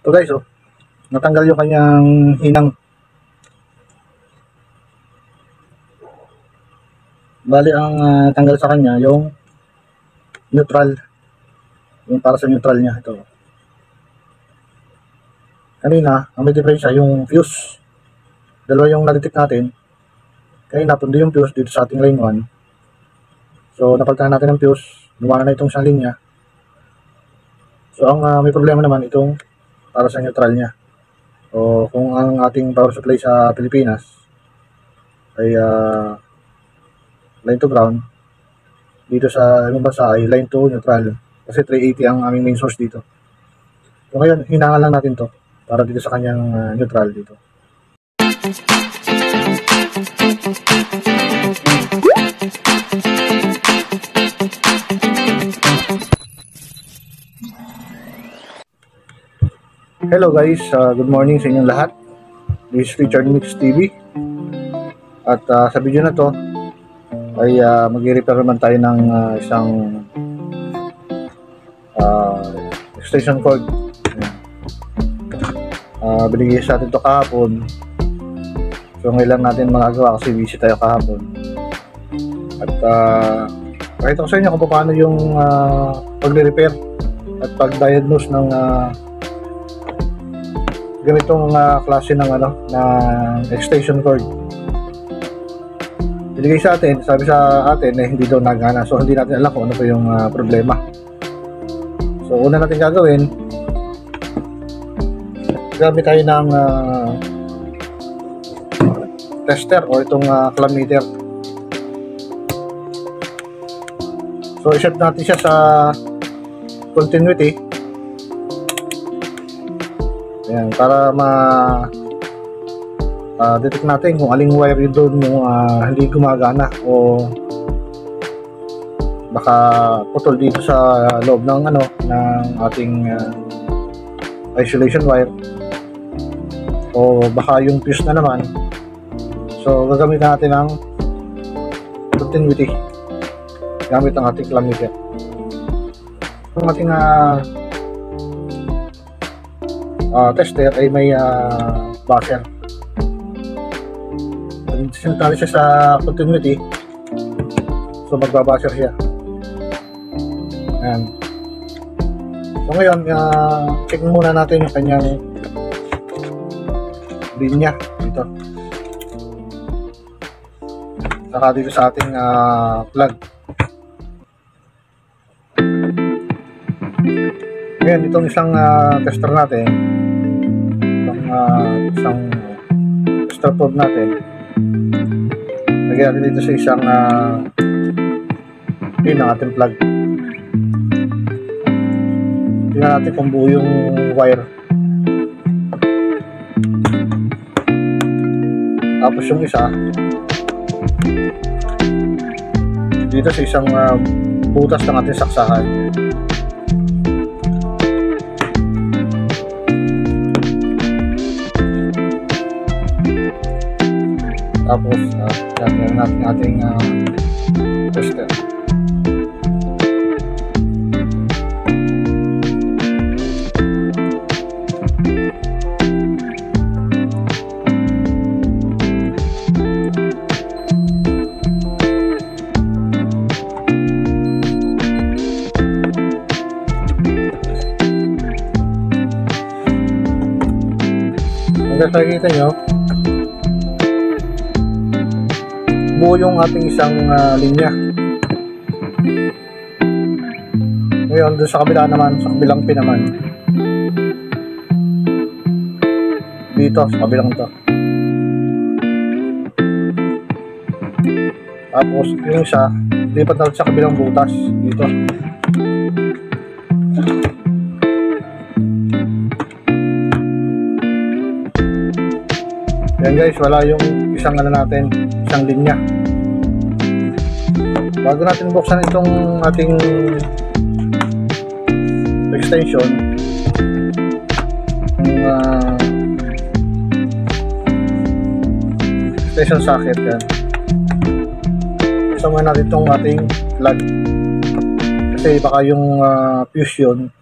So guys, natanggal yung kanyang hinang. Bali ang tanggal sa kanya yung neutral, yung para sa neutral niya. Ito kanina ang may diferensya yung fuse, dalawa yung na-detect natin. Kaya natundo yung fuse dito sa ating line 1. So napalitan natin ng fuse, lumana na itong isang linya. So ang may problema naman itong para sa neutral niya. So kung ang ating power supply sa Pilipinas ay line to ground, dito sa ibang bansa ay line to neutral, kasi 380 ang aming main source dito. So ngayon hinangan lang natin to para dito sa kanyang neutral dito. Hello guys, good morning sa inyong lahat. This is Richard Mix TV. At sa video na to ay mag-repair naman tayo ng isang extension cord. Binigay sa atin ito kahapon. So ngayon lang natin magagawa kasi busy tayo kahapon. At pakita ko sa inyo kung paano yung pag-repair at pag-diagnose ng ganitong klase ng extension cord. Binigay sa atin, sabi sa atin hindi daw nagana. So hindi natin alam kung ano pa yung problema. So una natin gagawin, gamit tayo ng tester o itong clamp meter. So iset natin siya sa continuity. Ayan, para detect natin kung aling wire yun doon yung hindi gumagana o baka putol dito sa loob ng ng ating isolation wire, o baka yung fuse na naman. So gagamitin natin ng continuity gamit ang ating clamp meter. Ang ating tester ay may buzzer. Sinatali siya sa continuity, so magbabuzzer siya. Ayan. So ngayon check muna natin yung kanyang linya dito, saka dito sa ating plug. Ngayon itong isang tester natin, isang tester probe natin, lagyan natin dito sa isang pin ng ating plug. Tingnan natin kung buo yung wire. Tapos yung isa dito sa isang butas ng ating saksahan. Tapos gagawin natin ating tester. Hanggang nakikita nyo, buo yung ating isang linya. Ngayon doon sa kabila naman, sa kabilang pin naman, dito sa kabilang to. Tapos yung isa lipat natin sa kabilang butas dito. Yan guys, wala yung isang natin, isang linya. Bago natin buksan itong ating extension, extension socket, yan. Buksan muna natin itong ating plug, kasi baka yung fuse yun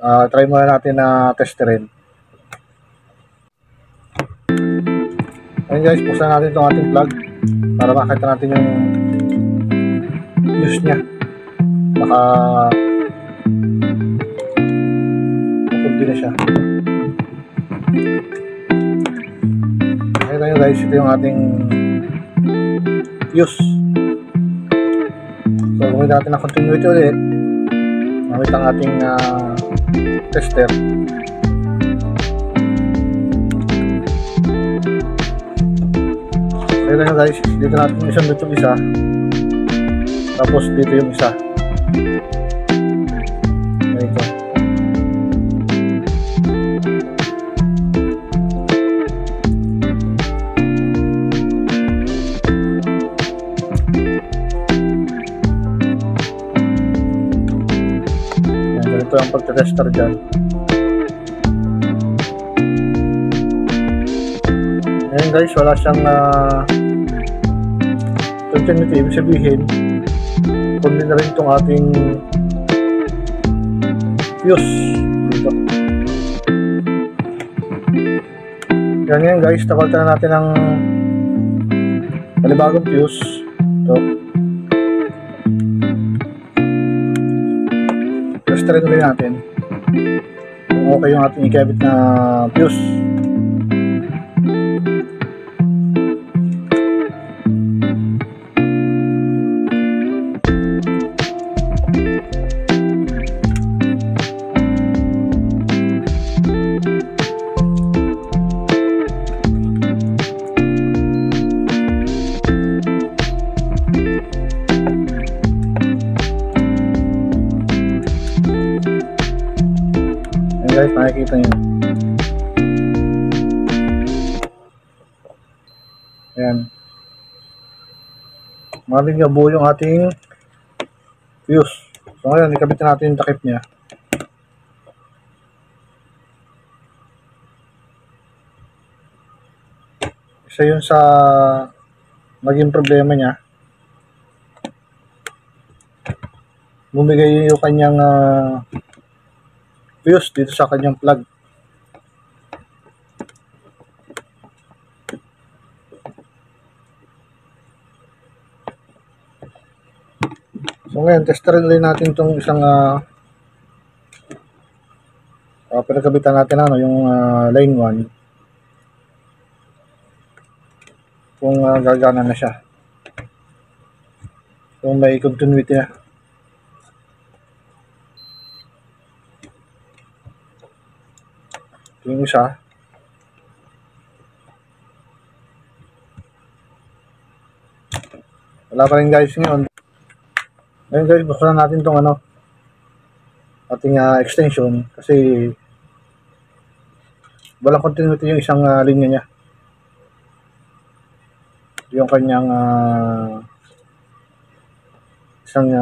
try muna natin na testerin. Ayun guys, buksan natin itong ating plug para makita natin yung fuse nya. Baka mapunti na siya. Ayun guys, ito yung ating fuse. So gawin natin ang continuity ulit gamit ang ating tester. Ayun na guys, dito natin yung isang dito isa, tapos dito yung isa. Ito. Ayan, ganito ang pagte-tester dyan. Ayan guys, wala siyang continuity. Ibig sabihin kundi na rin itong ating fuse dito. Yan guys, tapalitan na natin ang panibagong fuse. Ito, testerin ulit natin kung okay yung ating ikabit na fuse. Guys, makikita nyo. Ayan. Maraming gabuo yung ating fuse. So ngayon, ikabit natin yung takip niya. Isa yun sa maging problema niya. Bumigay yung kanyang fuse dito sa kanyang plug. So ngayon, testerin ulit natin itong isang pinagkabitan natin yung line 1 kung gagana na siya, kung may continuity na. Yung isa, wala pa rin guys ngayon. Ngayon guys, buksan natin itong ating extension kasi walang continuity yung isang linya niya. Yung kanyang isang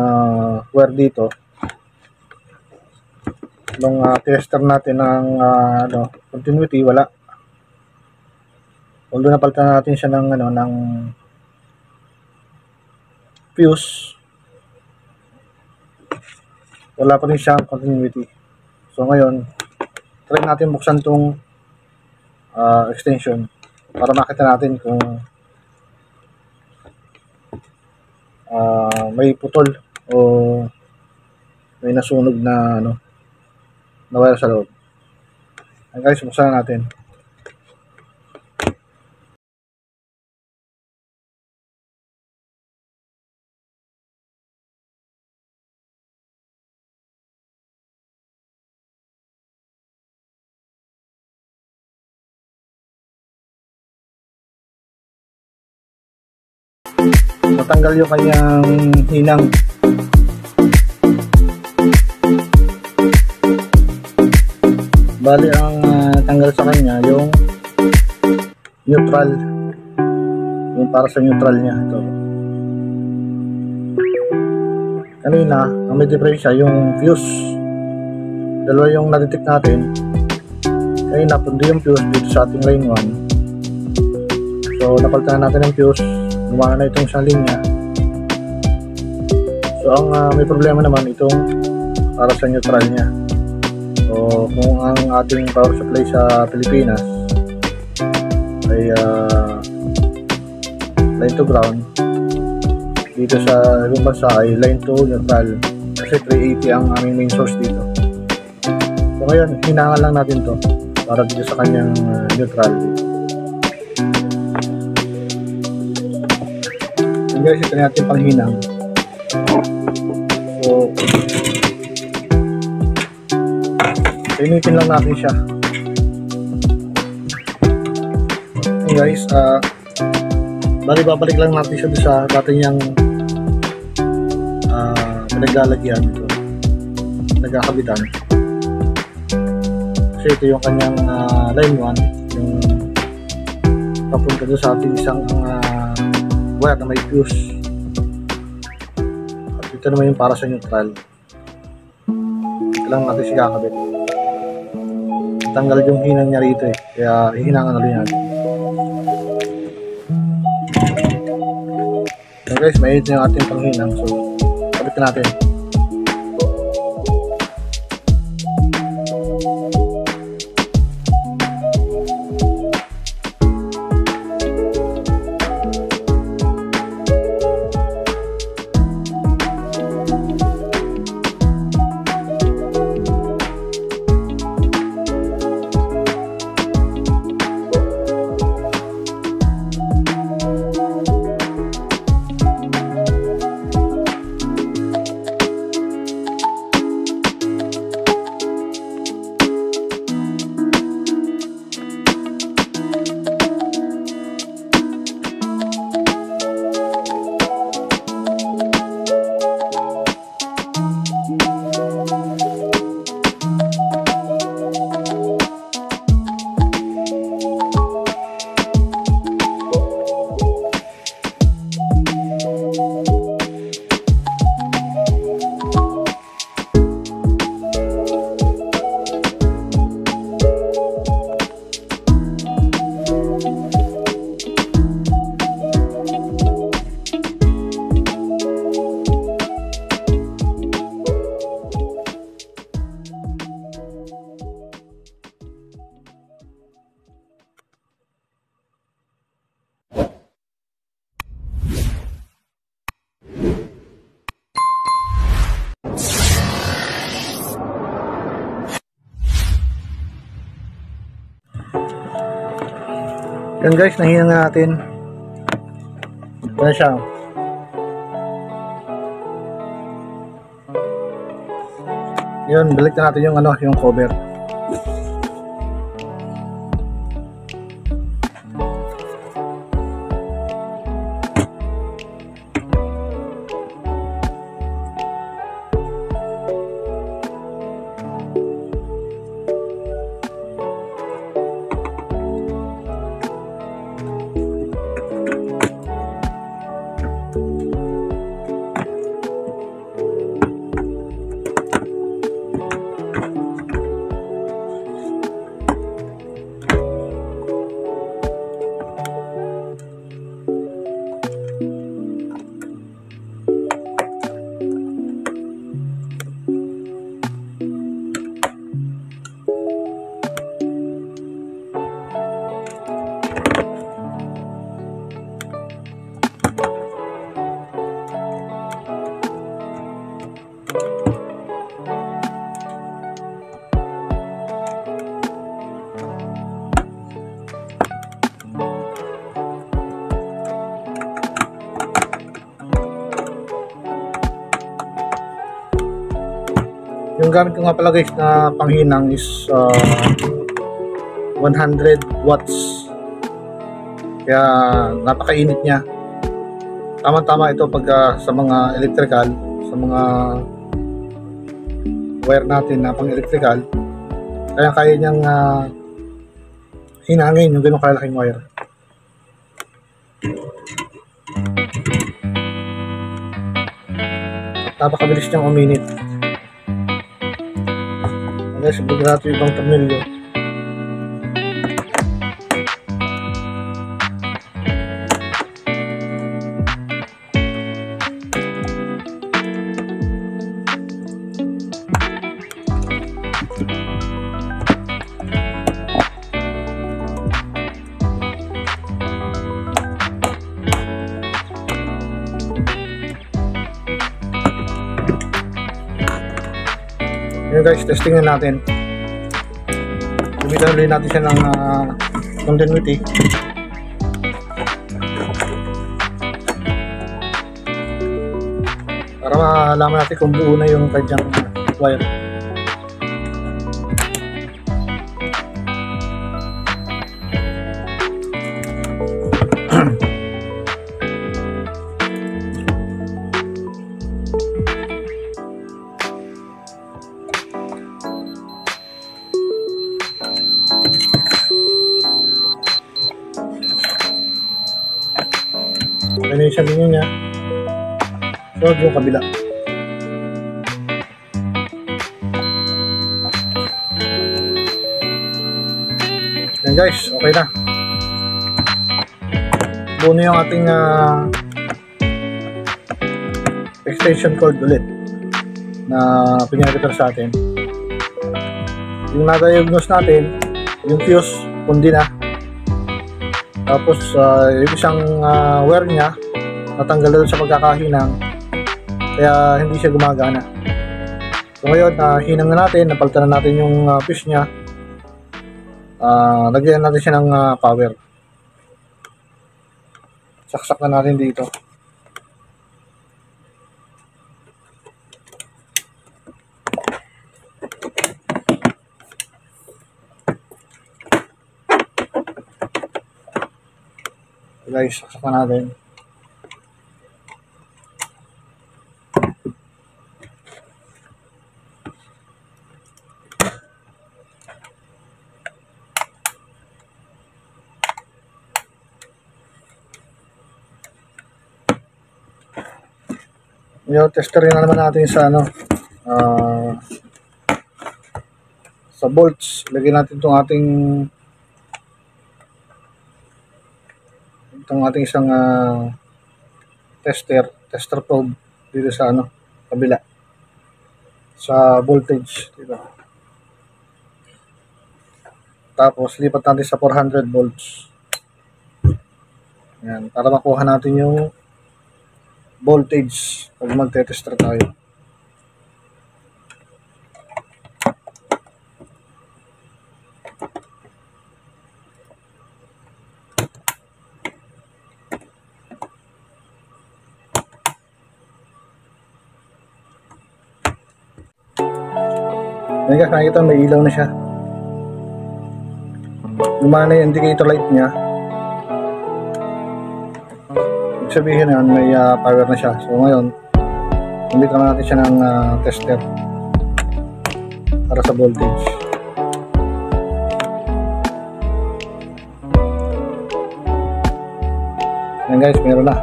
wire dito nung tester natin ng continuity, wala. Although napalitan natin siya ng ng fuse, wala pa rin siyang continuity. So ngayon, try natin buksan tong extension para makita natin kung may putol o may nasunog na na wire sa loob. Ayan guys, buksan natin. Matanggal yung kanyang hinang. Bali ang tanggal sa kanya yung neutral, yung para sa neutral niya. Ito kanina ang may diferensya yung fuse, dalawa yung na-detect natin. Kanina pundi yung fuse dito sa ating line 1, so napalitan natin yung fuse, lumana na itong isang linya. So ang may problema naman itong para sa neutral niya. So So kung ang ating power supply sa Pilipinas ay line to ground, dito sa ibang bansa ay line to neutral, kasi 380 ang aming main source dito. So ngayon, hinangan lang natin to para dito sa kanyang neutral. And guys, ito na natin panghinang. So initin lang natin siya. Okay guys, babalik lang natin siya sa dati niyang pinaglalagyan ito, nagkakabitan. Kasi ito yung kanyang line 1, yung papunta doon sa ating isang wire na may fuse, at ito naman yung para sa neutral. Ito lang natin siya kakabit. Tanggal yung hinang niya rito kaya hihinangan ulit natin. So guys, mainit na yung ating panghinang, so kabit natin. Yan guys, nahinang na natin. Ito na siya. Yun, balik na natin yung yung cover. Yung gamit ko nga pala guys na panghinang is 100 watts. Kaya napakainit niya. Tama-tama ito pag sa mga electrical, sa mga wire natin na pang electrical. Kaya kaya niyang hinangin yung ganun kalaking wire. At napakabilis niyang uminit. Guys, bigyan natin ibang tornilyo. Ngayon guys, testingin natin. Gamitan ulit natin siya ng continuity. Para malaman natin kung buo na yung kanyang wire. Okay na yung linya niya. So, yung kabila. Yan guys, okay na. Buo na yung ating extension cord ulit na pinag-repair sa atin. Yung na-diagnose natin, yung fuse, kundi na. Tapos yung isang wire niya natanggal na doon sa pagkakahinang, kaya hindi siya gumagana. So ngayon, hinang na natin, napalitan na natin yung fuse niya. Lagyan natin siya ng power. Saksak na natin dito. Guys, saksak na natin. Yung tester na naman natin sa sa bolts. Lagyan natin itong ating isang tester probe dito sa kabila sa voltage dito. Tapos lipat natin sa 400 volts. Yan, para makuha natin yung voltage pag magte-tester tayo. Ayan guys, nakikita may ilaw na siya. Lumana yung indicator light niya. Ibig sabihin na may power na siya. So ngayon, ulit naman natin siya ng tester para sa voltage. Ayan guys, meron na.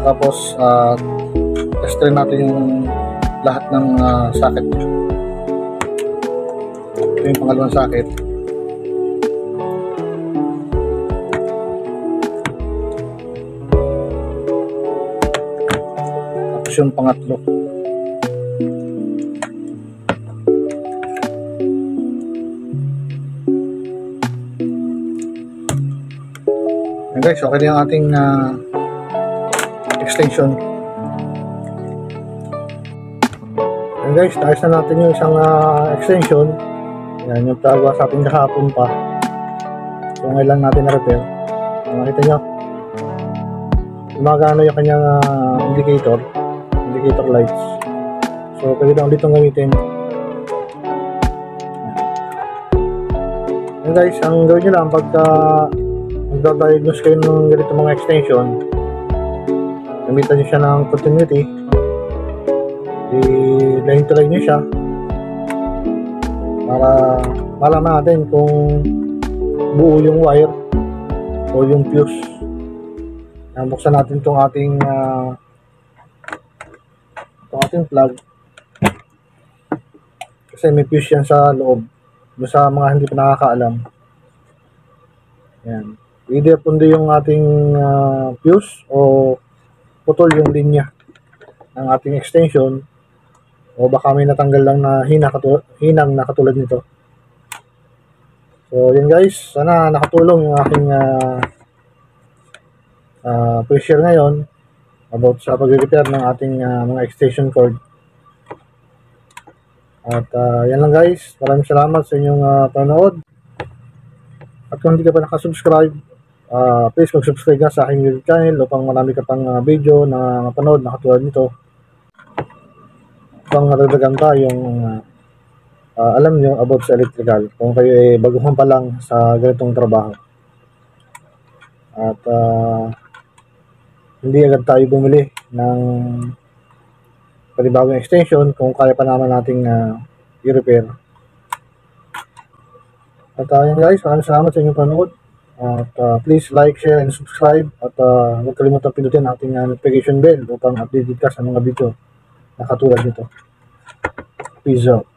Tapos testerin natin yung lahat ng socket niya. Ito yung pangalawang socket. Tapos yung pangatlo. Ayan guys, okay na yung ating extension. And guys, naayos na natin yung isang extension. Yan yung tagawa sa ating kahapon pa. So ngayon lang natin na-repair. Makita nyo, gumagano yung kanyang indicator lights. So pwede na ulit itong gamitin. And guys, ang gawin nyo lang pagka magda-diagnose kayo ng ganito mga extension, gamitan nyo siya ng continuity. I-line to line nyo siya para malaman natin kung buo yung wire o yung fuse. Buksan natin itong ating plug kasi may fuse yan sa loob. Sa mga hindi pa nakakaalam, yan, either pundo yung ating fuse o putol yung linya ng ating extension, o baka may natanggal lang na hinang na katulad nito. So yan guys, sana nakatulong yung aking pressure ngayon about sa pag-repair ng ating mga extension cord. At yan lang guys, maraming salamat sa inyong panonood. At kung hindi ka pa nakasubscribe, please mag-subscribe ka sa aking YouTube channel upang marami ka pang video na mapanood na katulad nito. Upang madagdagan pa yung alam nyo about sa electrical kung kayo ay baguhan pa lang sa ganitong trabaho. At hindi agad tayo bumili ng panibagong extension kung kaya pa naman nating i-repair. At yun guys, maraming salamat sa inyong panood. At please like, share, and subscribe. At huwag kalimutan pindutin ang ating notification bell upang updated ka sa mga video na katulad nito. Peace out.